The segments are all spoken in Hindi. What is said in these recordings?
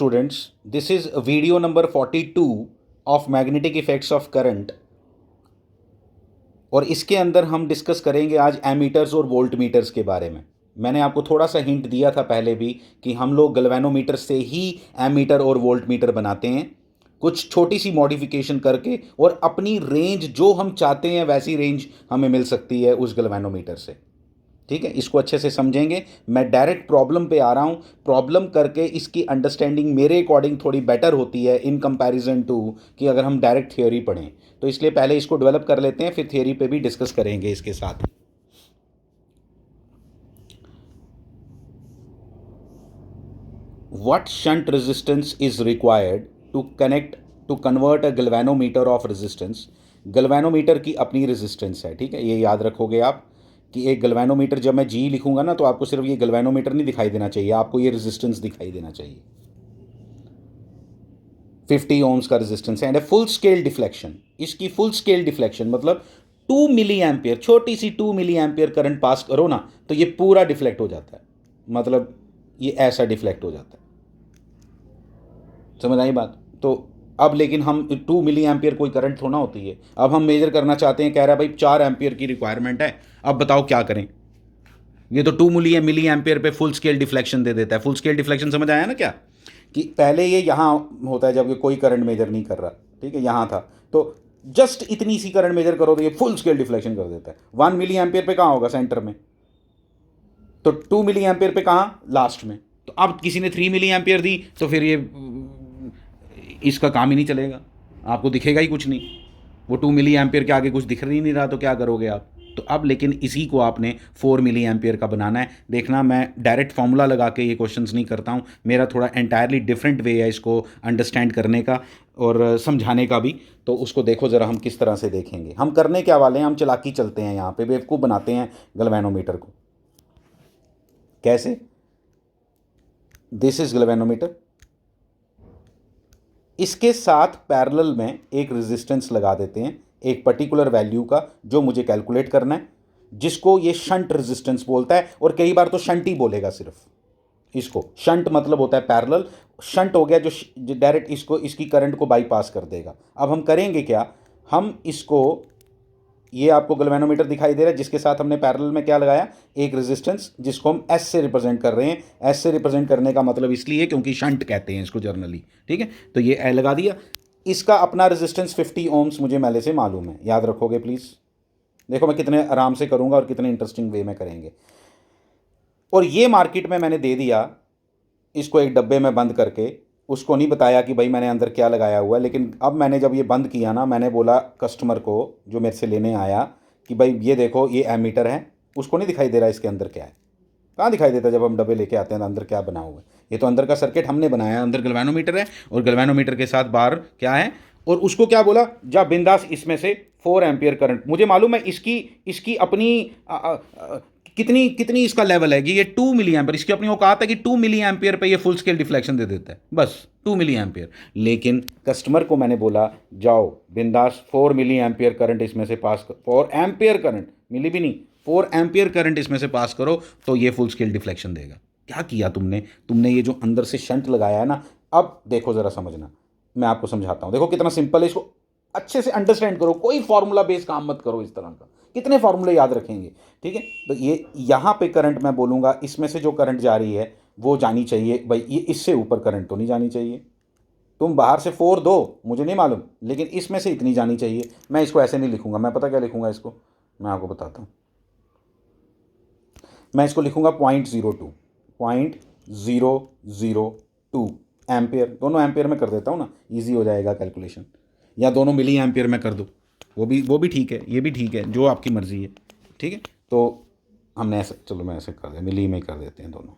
students, this is video number 42 of magnetic effects of current। और इसके अंदर हम डिस्कस करेंगे आज एमीटर्स और वोल्ट मीटर्स के बारे में। मैंने आपको थोड़ा सा हिंट दिया था पहले भी कि हम लोग गैल्वेनोमीटर से ही एमीटर और वोल्ट मीटर बनाते हैं, कुछ छोटी सी मॉडिफिकेशन करके, और अपनी रेंज जो हम चाहते हैं वैसी रेंज हमें मिल सकती है उस गैल्वेनोमीटर से। ठीक है, इसको अच्छे से समझेंगे। मैं डायरेक्ट प्रॉब्लम पे आ रहा हूँ, प्रॉब्लम करके इसकी अंडरस्टैंडिंग मेरे अकॉर्डिंग थोड़ी बेटर होती है इन कंपैरिजन टू कि अगर हम डायरेक्ट थियोरी पढ़ें। तो इसलिए पहले इसको डेवलप कर लेते हैं, फिर थियोरी पे भी डिस्कस करेंगे इसके साथ। What shunt resistance is required to convert a galvanometer of resistance. Galvanometer की अपनी रेजिस्टेंस है, ठीक है, ये याद रखोगे आप कि एक गैल्वेनोमीटर, जब मैं जी लिखूंगा ना तो आपको सिर्फ ये गैल्वेनोमीटर नहीं दिखाई देना चाहिए, आपको ये रेजिस्टेंस दिखाई देना चाहिए। 50 ओम्स का रेजिस्टेंस है and a full scale deflection. इसकी फुल स्केल डिफ्लेक्शन मतलब 2 मिली एम्पियर, छोटी सी 2 मिली एम्पियर करंट पास करो ना तो ये पूरा डिफ्लेक्ट हो जाता है, मतलब ये ऐसा डिफ्लेक्ट हो जाता है। समझ आई बात? तो अब लेकिन हम 2 मिली एम्पियर कोई करंट थोड़ा होती है, अब हम मेजर करना चाहते हैं, कह रहा है भाई 4 एम्पियर की रिक्वायरमेंट है, अब बताओ क्या करें। ये तो 2 मिली एम्पियर पे फुल स्केल डिफ्लेक्शन दे देता है। फुल स्केल डिफ्लेक्शन समझ आया ना क्या, कि पहले ये यहाँ होता है जब कोई करंट मेजर नहीं कर रहा, ठीक है, यहाँ था, तो जस्ट इतनी सी करंट मेजर करो तो ये फुल स्केल डिफ्लेक्शन कर देता है। 1 मिली एम्पियर पे कहाँ होगा, सेंटर में, तो 2 मिली एम्पियर पे कहाँ, लास्ट में। तो अब किसी ने 3 मिली एम्पियर दी तो फिर ये इसका काम ही नहीं चलेगा, आपको दिखेगा ही कुछ नहीं, वो 2 मिली एम्पियर के आगे कुछ दिख ही नहीं रहा, तो क्या करोगे आप। तो अब लेकिन इसी को आपने 4 मिली एम्पियर का बनाना है। देखना, मैं डायरेक्ट फार्मूला लगा के ये क्वेश्चंस नहीं करता हूँ, मेरा थोड़ा एंटायरली डिफरेंट वे है इसको अंडरस्टैंड करने का और समझाने का भी। तो उसको देखो ज़रा, हम किस तरह से देखेंगे। हम करने क्या वाले हैं, हम चालाकी चलते हैं, यहाँ पे बेवकूफ़ बनाते हैं गैल्वेनोमीटर को। कैसे? दिस इज गैल्वेनोमीटर, इसके साथ पैरेलल में एक रेजिस्टेंस लगा देते हैं एक पर्टिकुलर वैल्यू का, जो मुझे कैलकुलेट करना है, जिसको ये शंट रेजिस्टेंस बोलता है, और कई बार तो शंट ही बोलेगा सिर्फ इसको। शंट मतलब होता है पैरेलल, शंट हो गया जो डायरेक्ट इसको, इसकी करंट को बाईपास कर देगा। अब हम करेंगे क्या, हम इसको, ये आपको गैल्वेनोमीटर दिखाई दे रहा है जिसके साथ हमने पैरेलल में क्या लगाया, एक रेजिस्टेंस, जिसको हम एस से रिप्रेजेंट कर रहे हैं। एस से रिप्रेजेंट करने का मतलब इसलिए क्योंकि शंट कहते हैं इसको जर्नली, ठीक है। तो ये ए लगा दिया, इसका अपना रेजिस्टेंस 50 ओम्स मुझे पहले से मालूम है, याद रखोगे प्लीज़। देखो मैं कितने आराम से करूँगा और कितने इंटरेस्टिंग वे में करेंगे। और ये मार्केट में मैंने दे दिया इसको एक डब्बे में बंद करके, उसको नहीं बताया कि भाई मैंने अंदर क्या लगाया हुआ है। लेकिन अब मैंने जब ये बंद किया ना, मैंने बोला कस्टमर को जो मेरे से लेने आया कि भाई ये देखो ये एमीटर है, उसको नहीं दिखाई दे रहा इसके अंदर क्या है। कहाँ दिखाई देता जब हम डब्बे लेके आते हैं अंदर क्या बना हुआ है। ये तो अंदर का सर्किट हमने बनाया है, अंदर गैल्वेनोमीटर है और गैल्वेनोमीटर के साथ बाहर क्या है। और उसको क्या बोला, जा बिंदास इसमें से 4 एम्पियर करंट, मुझे मालूम है इसकी इसकी अपनी कितनी कितनी इसका लेवल है कि ये 2 मिली एम्पियर, इसकी अपनी औकात है कि 2 मिली एम्पियर पे ये फुल स्केल डिफ्लेक्शन दे देता है, बस 2 मिली एम्पियर। लेकिन कस्टमर को मैंने बोला जाओ बिंदास 4 मिली एम्पियर करंट इसमें से पास कर, 4 एम्पियर करंट, मिली भी नहीं, 4 एम्पियर करंट इसमें से पास करो तो ये फुल स्केल डिफ्लेक्शन देगा। क्या किया तुमने, तुमने ये जो अंदर से शंट लगाया है ना, अब देखो ज़रा समझना, मैं आपको समझाता हूँ। देखो कितना सिंपल है, इसको अच्छे से अंडरस्टैंड करो, कोई फॉर्मूला बेस्ड काम मत करो इस तरह का, कितने फॉर्मूले याद रखेंगे, ठीक है। तो ये यहाँ पे करंट मैं बोलूँगा, इसमें से जो करंट जा रही है वो जानी चाहिए भाई, ये इससे ऊपर करंट तो नहीं जानी चाहिए। तुम बाहर से 4 दो, मुझे नहीं मालूम, लेकिन इसमें से इतनी जानी चाहिए। मैं इसको ऐसे नहीं लिखूंगा, मैं पता क्या लिखूंगा इसको, मैं आपको बताता हूँ। मैं इसको लिखूंगा 0.002 एम्पियर, दोनों एम्पियर में कर देता हूँ ना, ईजी हो जाएगा कैलकुलेशन, या दोनों मिली एम्पियर में कर दो, वो भी ठीक है, ये भी ठीक है, जो आपकी मर्ज़ी है, ठीक है। तो हमने ऐसे, चलो मैं ऐसे कर दे, मिली में कर देते हैं दोनों,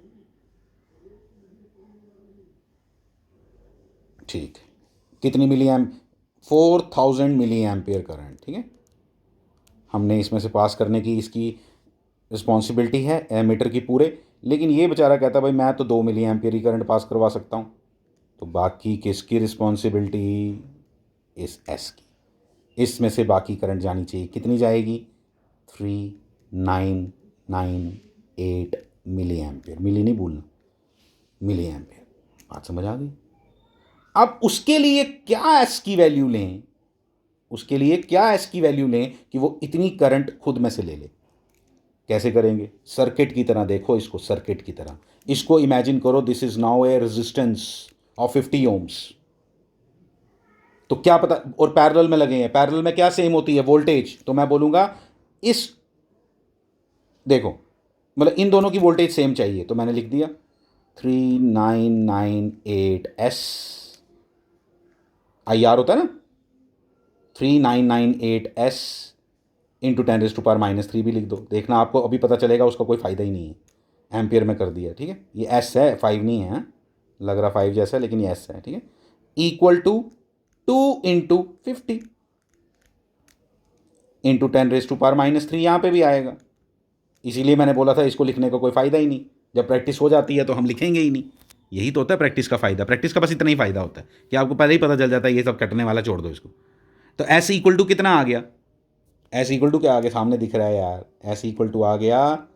ठीक है। कितनी मिली एम 4000 मिली एम्पियर करंट, ठीक है, हमने इसमें से पास करने की इसकी रिस्पॉन्सिबिलिटी है एमीटर की पूरे। लेकिन ये बेचारा कहता भाई मैं तो 2 मिली एम्पियर ही करंट पास करवा सकता हूँ, तो बाकी किसकी रिस्पॉन्सिबिलिटी, इस एस की, इसमें से बाकी करंट जानी चाहिए, कितनी जाएगी, 3998 मिली एम्पियर, मिली नहीं भूलना, मिली एम्पियर। बात समझ आ गई। अब उसके लिए क्या एस की वैल्यू लें, उसके लिए क्या एस की वैल्यू लें कि वो इतनी करंट खुद में से ले ले। कैसे करेंगे? सर्किट की तरह देखो इसको, सर्किट की तरह इसको इमेजिन करो। This is now a resistance of 50 ohms. तो क्या पता, और पैरेलल में लगे हैं, पैरेलल में क्या सेम होती है? वोल्टेज। तो मैं बोलूंगा इस, देखो मतलब इन दोनों की वोल्टेज सेम चाहिए, तो मैंने लिख दिया 3998S IR होता है ना, 3998S इंटू 10⁻³ भी लिख दो। देखना आपको अभी पता चलेगा उसका कोई फ़ायदा ही नहीं है। एम्पियर में कर दिया, ठीक है। ये एस है, 5 नहीं है, लग रहा 5 जैसा है लेकिन ये एस है, ठीक है। इक्वल टू 2 इंटू 50 इंटू 10⁻³ यहाँ पे भी आएगा। इसीलिए मैंने बोला था इसको लिखने का कोई फ़ायदा ही नहीं, जब प्रैक्टिस हो जाती है तो हम लिखेंगे ही नहीं। यही तो होता है प्रैक्टिस का फ़ायदा। प्रैक्टिस का बस इतना ही फ़ायदा होता है कि आपको पहले ही पता चल जाता है ये सब कटने वाला, छोड़ दो इसको। तो एस इक्वल टू कितना आ गया? एस इक्वल टू क्या आ गया? सामने दिख रहा है यार। एस इक्वल टू आ गया,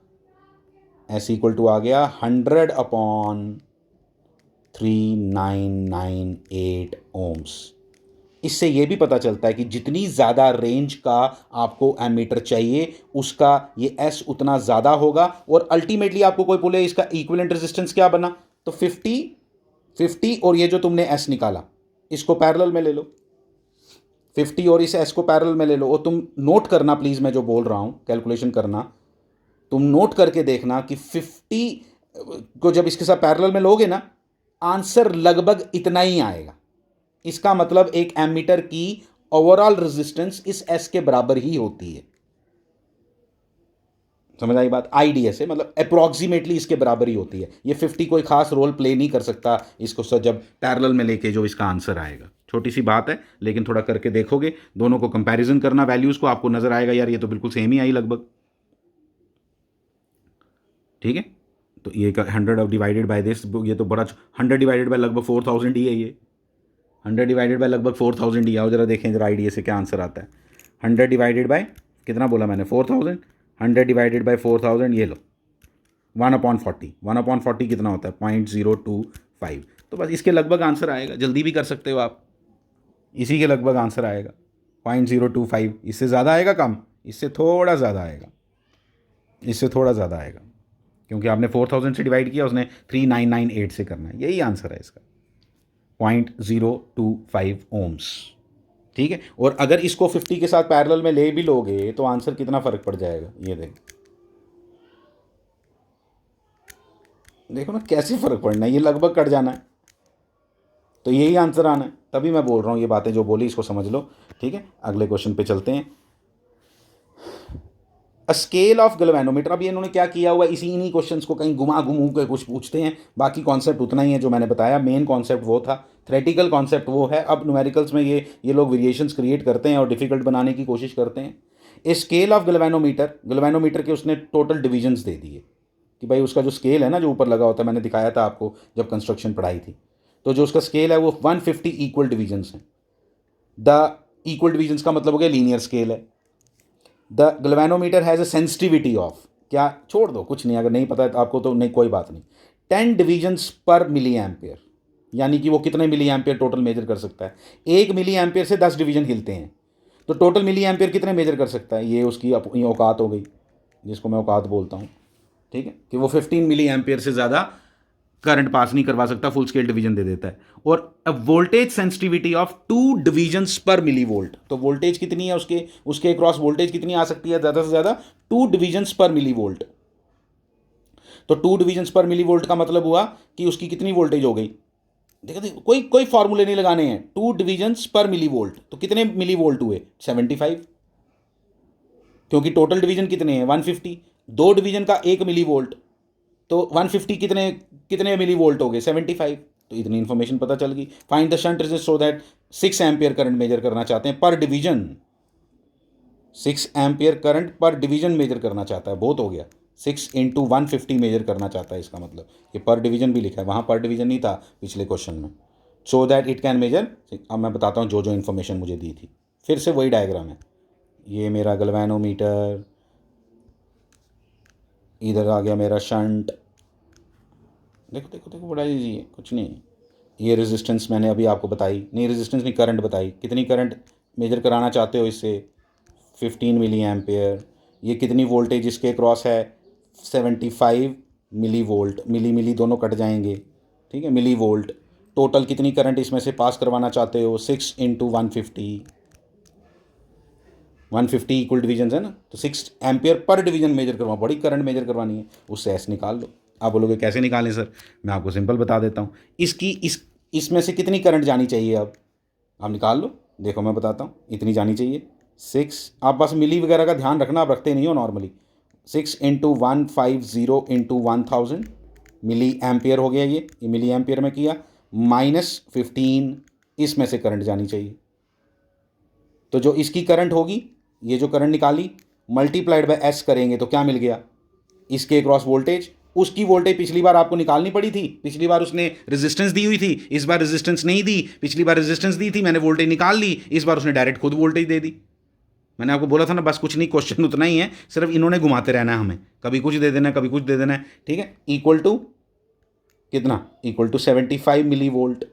एस इक्वल टू आ गया 100/3998 ओम्स। इससे ये भी पता चलता है कि जितनी ज़्यादा रेंज का आपको एमीटर चाहिए उसका ये एस उतना ज़्यादा होगा। और अल्टीमेटली आपको कोई बोले इसका इक्विवेलेंट रेजिस्टेंस क्या बना, तो 50 और ये जो तुमने एस निकाला इसको पैरेलल में ले लो, 50 और इस एस को पैरेलल में ले लो। और तुम नोट करना प्लीज़, मैं जो बोल रहा हूँ कैलकुलेशन करना, तुम नोट करके देखना कि 50 को जब इसके साथ पैरेलल में लोगे ना, आंसर लगभग इतना ही आएगा। इसका मतलब एक एमीटर की ओवरऑल रेजिस्टेंस इस एस के बराबर ही होती है। समझ आई बात? आईडीएस है, मतलब अप्रॉक्सीमेटली इसके बराबर ही होती है। ये 50 कोई खास रोल प्ले नहीं कर सकता इसको सर, जब पैरेलल में लेके जो इसका आंसर आएगा। छोटी सी बात है लेकिन थोड़ा करके देखोगे, दोनों को कंपैरिजन करना वैल्यूज़ को, आपको नजर आएगा यार ये तो बिल्कुल सेम ही आई लगभग, ठीक है। तो ये 100 डिवाइडेड बाय दिस, ये तो बड़ा 100 डिवाइडेड बाय लगभग 4000 ही है। ये 100 डिवाइडेड बाय लगभग 4000 ही। आओ जरा देखें जरा आईडीए से क्या आंसर आता है। 100 डिवाइडेड बाय कितना बोला मैंने? 4000। 100 डिवाइडेड बाय 4000, ये लो 1/40। 1/40 कितना होता है? 0.025। तो बस इसके लगभग आंसर आएगा। जल्दी भी कर सकते हो आप, इसी के लगभग आंसर आएगा 0.025। इससे ज़्यादा आएगा कम? इससे थोड़ा ज़्यादा आएगा, इससे थोड़ा ज़्यादा आएगा, क्योंकि आपने 4000 से डिवाइड किया, उसने 3998 से करना है। यही आंसर है इसका, 0.025 ओम्स, ठीक है। और अगर इसको 50 के साथ पैरेलल में ले भी लोगे तो आंसर कितना फ़र्क पड़ जाएगा, ये देखो ना कैसे फ़र्क पड़ना है, ये लगभग कट जाना है तो यही आंसर आना है। तभी मैं बोल रहा हूँ ये बातें जो बोली इसको समझ लो, ठीक है। अगले क्वेश्चन पे चलते हैं। A scale of galvanometer. अब ये इन्होंने क्या किया हुआ है, इन्हीं क्वेश्चंस को कहीं घुमा घुमू के कुछ पूछते हैं। बाकी कॉन्सेप्ट उतना ही है जो मैंने बताया, मेन कॉन्सेप्ट वो था, थ्योरेटिकल कॉन्सेप्ट वो है। अब न्यूमेरिकल्स में ये लोग वेरिएशंस क्रिएट करते हैं और डिफिकल्ट बनाने की कोशिश करते हैं। A scale of galvanometer, galvanometer के उसने टोटल डिविजन्स दे दिए कि भाई उसका जो स्केल है ना, जो ऊपर लगा होता है, मैंने दिखाया था आपको जब कंस्ट्रक्शन पढ़ाई थी, तो जो उसका स्केल है वो 150 इक्वल डिविजन्स हैं। द इक्वल डिविजन्स का मतलब हो गया लीनियर स्केल है। The galvanometer has a sensitivity of, क्या, छोड़ दो कुछ नहीं, अगर नहीं पता है तो आपको तो नहीं, कोई बात नहीं, 10 डिविजन्स पर मिली एम्पियर, यानी कि वो कितने मिली एम्पियर टोटल मेजर कर सकता है। 1 मिली एम्पियर से 10 डिवीजन हिलते हैं, तो टोटल मिली एम्पियर कितने मेजर कर सकता है। ये उसकी अपनी औकात हो गई, जिसको मैं औकात बोलता हूँ, ठीक है, कि वो 15 मिली एम्पियर से ज़्यादा करंट पास नहीं करवा सकता, फुल स्केल डिवीजन दे देता है। और वोल्टेज सेंसिटिविटी ऑफ 2 डिवीजन्स पर मिली वोल्ट, तो वोल्टेज कितनी है उसके उसके अक्रॉस वोल्टेज कितनी आ सकती है ज़्यादा से ज़्यादा 2 डिवीजन्स पर मिली वोल्ट। तो 2 डिवीजन्स पर मिली वोल्ट का मतलब हुआ कि उसकी कितनी वोल्टेज हो गई। देखो देखो, कोई कोई फॉर्मूले नहीं लगाने हैं। 2 डिवीजन्स पर मिली वोल्ट, तो कितने मिली वोल्ट हुए? 75, क्योंकि टोटल डिवीजन कितने हैं? 150। 2 डिवीजन का 1 मिली वोल्ट, तो 150 कितने कितने मिली वोल्ट हो गए? 75। तो इतनी इन्फॉर्मेशन पता चल गई। Find the shunt resistance so that 6 ampere current measure करना चाहते हैं पर डिवीजन। 6 एम्पियर करंट पर डिवीजन मेजर करना चाहता है, बहुत हो गया। 6 इंटू 150 मेजर करना चाहता है, इसका मतलब ये पर डिवीजन भी लिखा है, वहाँ पर डिवीजन नहीं था पिछले क्वेश्चन में। So that it can measure. अब मैं बताता हूँ जो जो इन्फॉर्मेशन मुझे दी थी, फिर से वही डायग्राम है। ये मेरा गैल्वेनोमीटर, इधर आ गया मेरा शंट, देखो देखो देखो, बड़ा ईजी है, कुछ नहीं। ये रेजिस्टेंस मैंने अभी आपको बताई, नहीं रेजिस्टेंस नहीं, करंट बताई, कितनी करंट मेजर कराना चाहते हो इससे, 15 मिली एम्पेयर। ये कितनी वोल्टेज इसके क्रॉस है, 75 मिली वोल्ट, मिली मिली दोनों कट जाएंगे, ठीक है, मिली वोल्ट। टोटल कितनी करंट इसमें से पास करवाना चाहते हो, 6 इंटू 150, 150 इक्वल डिवीजन है ना, तो 6 एम्पियर पर डिवीजन मेजर करवा, बड़ी करंट मेजर करवानी है, उससे एस निकाल लो। आप बोलोगे कैसे निकालें सर, मैं आपको सिंपल बता देता हूँ। इसमें से कितनी करंट जानी चाहिए, अब आप निकाल लो, देखो मैं बताता हूँ, इतनी जानी चाहिए 6। आप बस मिली वगैरह का ध्यान रखना, आप रखते नहीं हो normally. 6 into 150 into 1000 milliampere हो गया, ये मिली एम्पियर में किया, -15 इसमें से करंट जानी चाहिए। तो जो इसकी करंट होगी, ये जो करंट निकाली मल्टीप्लाइड बाय एस करेंगे तो क्या मिल गया, इसके क्रॉस वोल्टेज। उसकी वोल्टेज पिछली बार आपको निकालनी पड़ी थी, पिछली बार उसने रेजिस्टेंस दी हुई थी, इस बार रेजिस्टेंस नहीं दी, पिछली बार रेजिस्टेंस दी थी, मैंने वोल्टेज निकाल ली, इस बार उसने डायरेक्ट खुद वोल्टेज दे दी। मैंने आपको बोला था ना, बस कुछ नहीं, क्वेश्चन उतना ही है, सिर्फ इन्होंने घुमाते रहना है हमें, कभी कुछ दे देना है, कभी कुछ दे देना है, ठीक है। इक्वल टू कितना, इक्वल टू 75 मिली वोल्ट,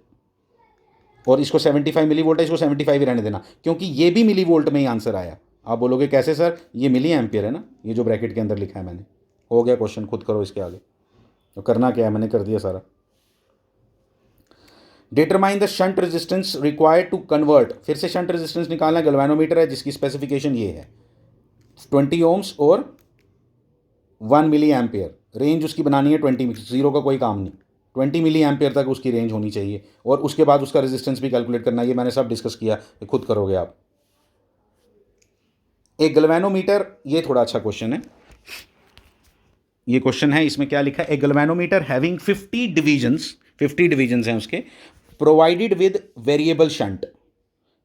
और इसको 75 मिली वोल्ट है, इसको 75 ही रहने देना, क्योंकि ये भी मिली वोल्ट में ही आंसर आया। आप बोलोगे कैसे सर, ये मिली एम्पियर है ना, ये जो ब्रैकेट के अंदर लिखा है मैंने, हो गया क्वेश्चन, खुद करो इसके आगे। तो करना क्या है, मैंने कर दिया सारा। Determine the shunt resistance required to convert, फिर से शंट रेजिस्टेंस निकालना, गैल्वेनोमीटर है जिसकी स्पेसिफिकेशन ये है 20 ओम्स और 1 मिली एम्पियर, रेंज उसकी बनानी है 20, जीरो का कोई काम नहीं, 20 मिली एम्पियर तक उसकी रेंज होनी चाहिए, और उसके बाद उसका रेजिस्टेंस भी कैलकुलेट करना है, ये मैंने सब डिस्कस किया, ये खुद करोगे आप। एक गैल्वेनोमीटर, ये थोड़ा अच्छा क्वेश्चन है, ये क्वेश्चन है, इसमें क्या लिखा है, ए गैल्वेनोमीटर हैविंग 50 डिविजन्स हैं उसके, provided with variable shunt,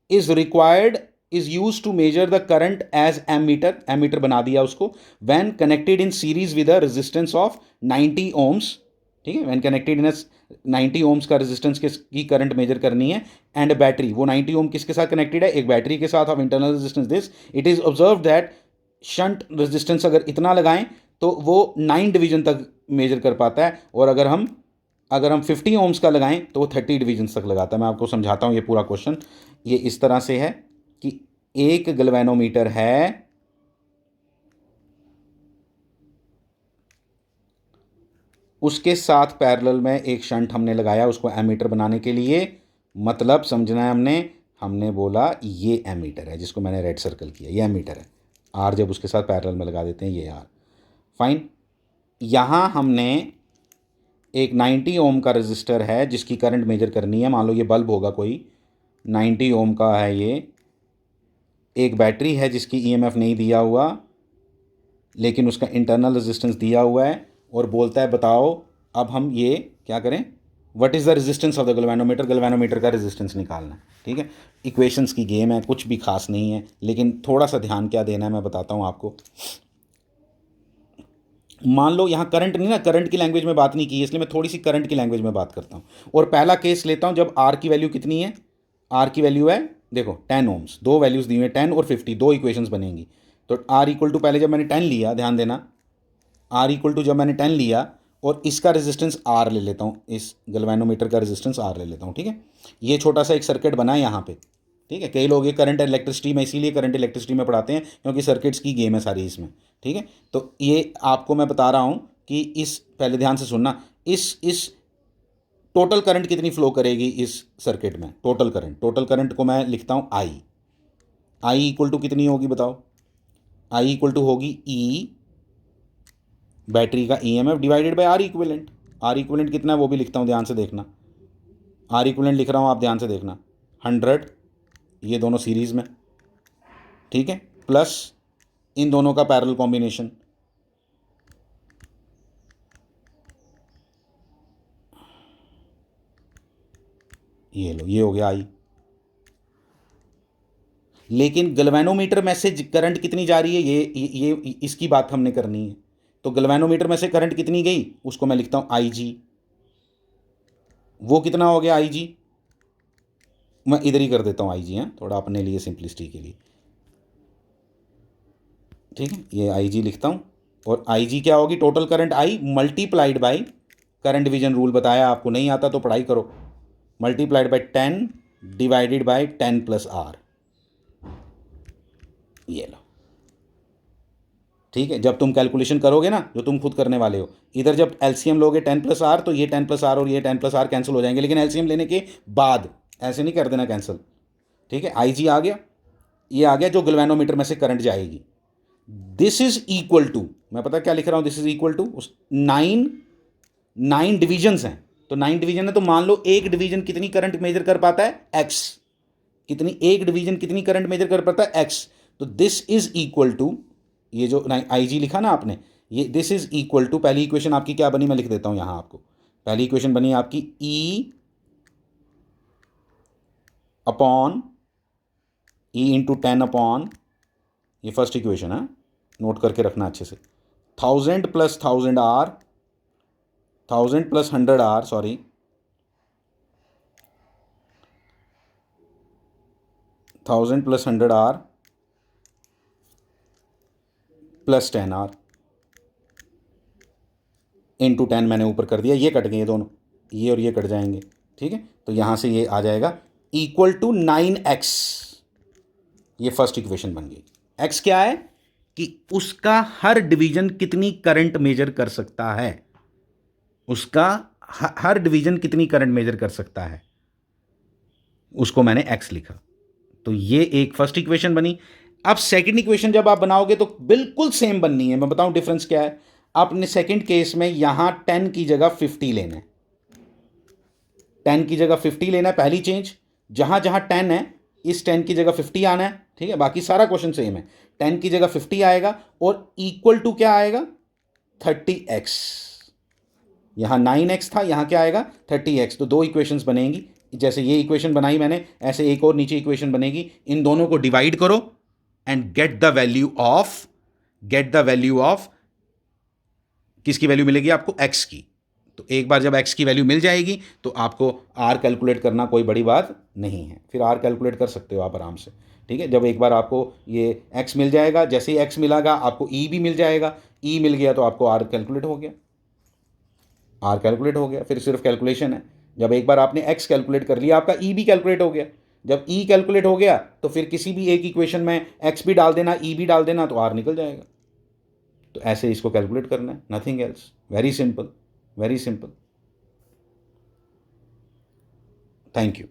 is required, is use to measure the current as ammeter, ammeter बना दिया उसको, when connected in series with a resistance of 90 ohms, ठीक है, व्हेन कनेक्टेड इन 90 ओम्स का रेजिस्टेंस की करंट मेजर करनी है, एंड बैटरी, वो 90 ओम किसके साथ कनेक्टेड है, एक बैटरी के साथ, of internal resistance this, it is observe that shunt resistance अगर इतना लगाएं तो वो 9 डिवीजन तक मेजर कर पाता है, और अगर हम 50 ओम्स का लगाएं तो वो 30 डिवीजन तक लगाता है। मैं आपको समझाता हूँ ये पूरा क्वेश्चन, ये इस तरह से है कि एक गैल्वेनोमीटर है, उसके साथ पैरेलल में एक शंट हमने लगाया उसको एमीटर बनाने के लिए, मतलब समझना है हमने बोला ये एमीटर है जिसको मैंने रेड सर्कल किया, ये एमीटर है, आर जब उसके साथ पैरेलल में लगा देते हैं ये आर, फाइन। यहाँ हमने एक 90 ओम का रजिस्टर है जिसकी करंट मेजर करनी है, मान लो ये बल्ब होगा कोई 90 ओम का है, ये एक बैटरी है जिसकी ईएमएफ नहीं दिया हुआ लेकिन उसका इंटरनल रेजिस्टेंस दिया हुआ है, और बोलता है बताओ अब हम ये क्या करें, what is the resistance of the galvanometer, galvanometer का रेजिस्टेंस निकालना है, ठीक है। इक्वेशंस की गेम है, कुछ भी खास नहीं है, लेकिन थोड़ा सा ध्यान क्या देना है मैं बताता हूँ आपको। मान लो यहाँ करंट नहीं ना, करंट की लैंग्वेज में बात नहीं की, इसलिए मैं थोड़ी सी करंट की लैंग्वेज में बात करता हूँ, और पहला केस लेता हूँ जब आर की वैल्यू कितनी है, आर की वैल्यू है देखो 10 ओम्स, दो वैल्यूज़ दी हुई हैं 10 और 50, दो इक्वेशंस बनेंगी। तो आर इक्वल टू, पहले जब मैंने 10 लिया, ध्यान देना, आर इक्वल टू जब मैंने 10 लिया और इसका रेजिस्टेंस आर ले लेता हूँ, इस गैल्वेनोमीटर का रेजिस्टेंस आर ले लेता हूँ, ठीक है। ये छोटा सा एक सर्किट बना है यहाँ पे, ठीक है। कई लोग ये करंट इलेक्ट्रिसिटी में, इसीलिए करंट इलेक्ट्रिसिटी में पढ़ाते हैं क्योंकि सर्किट्स की गेम है सारी इसमें, ठीक है। तो ये आपको मैं बता रहा हूँ कि इस, पहले ध्यान से सुनना, इस टोटल करंट कितनी फ्लो करेगी इस सर्किट में, टोटल करंट को मैं लिखता हूँ आई इक्वल टू कितनी होगी बताओ, आई इक्वल टू होगी ई बैटरी का EMF divided by R equivalent. R equivalent कितना है वो भी लिखता हूँ, ध्यान से देखना, आर इक्विवेलेंट लिख रहा हूँ, आप ध्यान से देखना, 100, ये दोनों सीरीज़ में, ठीक है, प्लस इन दोनों का पैरेलल कॉम्बिनेशन, ये लो, ये हो गया आई। लेकिन गैल्वेनोमीटर में से करंट कितनी जा रही है, ये इसकी बात हमने करनी है। तो गैल्वेनोमीटर में से करंट कितनी गई उसको मैं लिखता हूँ आई जी, वो कितना हो गया आई जी, मैं इधर ही कर देता हूँ आई जी, हैं थोड़ा अपने लिए सिंपलिसिटी के लिए, ठीक है, ये आई जी लिखता हूँ। और आई जी क्या होगी, total current I multiplied by current division rule बताया आपको, नहीं आता तो पढ़ाई करो, multiplied by 10 divided by 10 plus R, ये लो। ठीक है, जब तुम कैलकुलेशन करोगे ना, जो तुम खुद करने वाले हो, इधर जब एलसीएम लोगे 10 प्लस आर, तो ये 10 प्लस आर और ये 10 प्लस आर कैंसिल हो जाएंगे, लेकिन एलसीएम लेने के बाद, ऐसे नहीं कर देना कैंसिल। ठीक है, आई जी आ गया, ये आ गया जो गैल्वेनोमीटर में से करंट जाएगी। दिस इज इक्वल टू, मैं पता क्या लिख रहा हूं, this is equal to 9 divisions हैं, तो 9 डिवीजन है, तो मान लो एक डिवीजन कितनी करंट मेजर कर पाता है, एक्स। एक डिवीजन कितनी करंट मेजर कर पाता है, एक्स। तो दिस इज इक्वल टू, ये जो आई जी लिखा ना आपने, ये दिस इज इक्वल टू, पहली इक्वेशन आपकी क्या बनी, मैं लिख देता हूं यहां आपको। पहली इक्वेशन बनी आपकी E upon E into 10 upon, ये फर्स्ट इक्वेशन है, नोट करके रखना अच्छे से, 1000 plus 1000 R, 1000 plus 100 R, sorry, 1000 plus 100 R plus 10 R into 10 मैंने ऊपर कर दिया, ये कट गए दोनों, ये और ये कट जाएंगे। ठीक है, तो यहां से ये आ जाएगा इक्वल टू 9x, ये फर्स्ट इक्वेशन बन गई। x क्या है कि उसका हर डिवीजन कितनी करंट मेजर कर सकता है, उसका हर डिवीजन कितनी करंट मेजर कर सकता है, उसको मैंने x लिखा। तो ये एक फर्स्ट इक्वेशन बनी। अब सेकंड इक्वेशन जब आप बनाओगे तो बिल्कुल सेम बननी है, मैं बताऊं डिफरेंस क्या है। आपने सेकंड केस में यहां 10 की जगह 50 लेना है, 10 की जगह 50 लेना है, पहली चेंज। जहां जहां 10 है, इस 10 की जगह 50 आना है। ठीक है, बाकी सारा क्वेश्चन सेम है, 10 की जगह 50 आएगा और इक्वल टू क्या आएगा, 30x। यहां 9x था, यहां क्या आएगा 30x। तो दो इक्वेशंस बनेंगी, जैसे ये इक्वेशन बनाई मैंने, ऐसे एक और नीचे इक्वेशन बनेगी। इन दोनों को डिवाइड करो and get the value of किसकी वैल्यू मिलेगी आपको, x की। तो एक बार जब x की वैल्यू मिल जाएगी तो आपको r कैलकुलेट करना कोई बड़ी बात नहीं है, फिर r कैलकुलेट कर सकते हो आप आराम से। ठीक है, जब एक बार आपको ये x मिल जाएगा, जैसे ही x मिलेगा आपको e भी मिल जाएगा, e मिल गया तो आपको r कैलकुलेट हो गया, r कैलकुलेट हो गया। फिर सिर्फ कैलकुलेशन है, जब एक बार आपने x कैलकुलेट कर लिया, आपका e भी कैलकुलेट हो गया। जब e कैलकुलेट हो गया तो फिर किसी भी एक इक्वेशन में x भी डाल देना, e भी डाल देना, तो r निकल जाएगा। तो ऐसे इसको कैलकुलेट करना है, nothing else, very simple, very simple. Thank you.